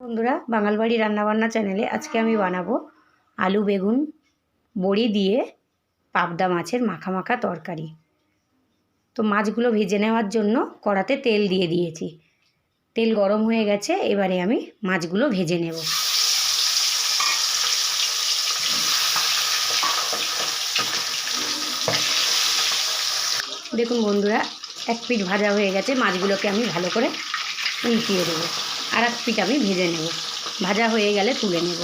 বন্ধুরা, বাঙালবাড়ি রান্নাবান্না চ্যানেলে আজকে আমি বানাবো আলু বেগুন বড়ি দিয়ে পাবদা মাছের মাখা মাখা তরকারি। তো মাছগুলো ভেজে নেওয়ার জন্য কড়াতে তেল দিয়ে দিয়েছি। তেল গরম হয়ে গেছে, এবারে আমি মাছগুলো ভেজে নেব। দেখুন বন্ধুরা, এক পিঠ ভাজা হয়ে গেছে। মাছগুলোকে আমি ভালো করে উল্টিয়ে দেবো, আর এক পিঠ আমি ভেজে নেব। ভাজা হয়ে গেলে তুলে নেব।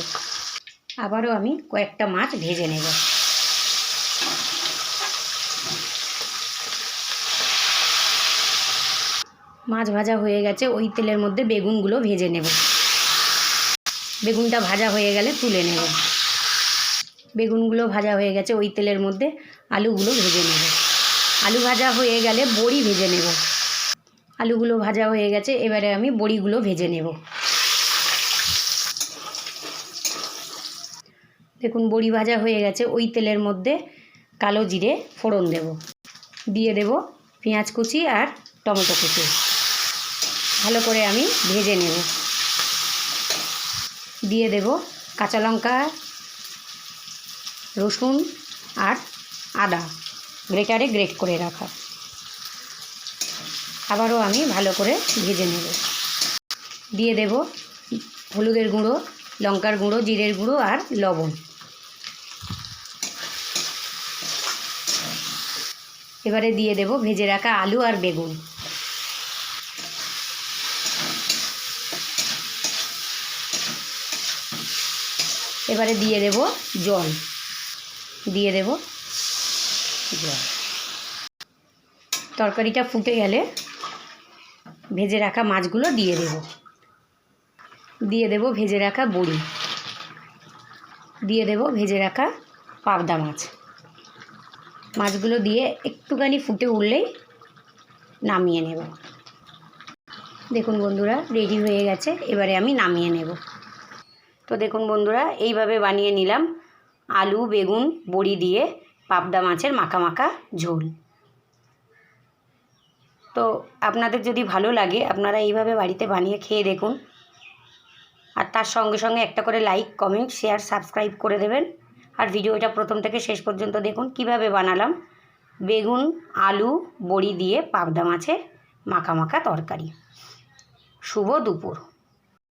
আবারও আমি কয়েকটা মাছ ভেজে নেব। মাছ ভাজা হয়ে গেছে, ওই তেলের মধ্যে বেগুনগুলো ভেজে নেব। বেগুনটা ভাজা হয়ে গেলে তুলে নেব। বেগুনগুলো ভাজা হয়ে গেছে, ওই তেলের মধ্যে আলুগুলো ভেজে নেব। আলু ভাজা হয়ে গেলে বড়ি ভেজে নেব। আলুগুলো ভাজা হয়ে গেছে, এবারে আমি বড়িগুলো ভেজে নেব। দেখুন বড়ি ভাজা হয়ে গেছে, ওই তেলের মধ্যে কালো জিরে ফোড়ন দেব। দিয়ে দেব পেঁয়াজ কুচি আর টমেটো কুচি। ভালো করে আমি ভেজে নেব। দিয়ে দেব কাঁচা লঙ্কা, রসুন আর আদা গ্রেটারে গ্রেট করে রাখা। আবারও আমি ভালো করে ভেজে নেব। দিয়ে দেব হলুদের গুঁড়ো, লঙ্কার গুঁড়ো, জিরের গুঁড়ো আর লবণ। এবারে দিয়ে দেব ভেজে রাখা আলু আর বেগুন। এবারে দিয়ে দেব জল। দিয়ে দেব জল। তরকারিটা ফুটে গেলে ভেজে রাখা মাছগুলো দিয়ে দেব। দিয়ে দেব ভেজে রাখা বড়ি। দিয়ে দেব ভেজে রাখা পাবদা মাছ। মাছগুলো দিয়ে একটুখানি ফুটে উঠলেই নামিয়ে নেব। দেখুন বন্ধুরা, রেডি হয়ে গেছে। এবারে আমি নামিয়ে নেব। তো দেখুন বন্ধুরা, এইভাবে বানিয়ে নিলাম আলু বেগুন বড়ি দিয়ে পাবদা মাছের মাখা মাখা ঝোল। তো আপনাদের যদি ভালো লাগে, আপনারা এইভাবে বাড়িতে বানিয়ে খেয়ে দেখুন। আর তার সঙ্গে সঙ্গে একটা করে লাইক কমেন্ট শেয়ার সাবস্ক্রাইব করে দেবেন। আর ভিডিওটা প্রথম থেকে শেষ পর্যন্ত দেখুন কিভাবে বানালাম বেগুন আলু বড়ি দিয়ে পাবদা মাছের মাখা মাখা তরকারি। শুভ দুপুর।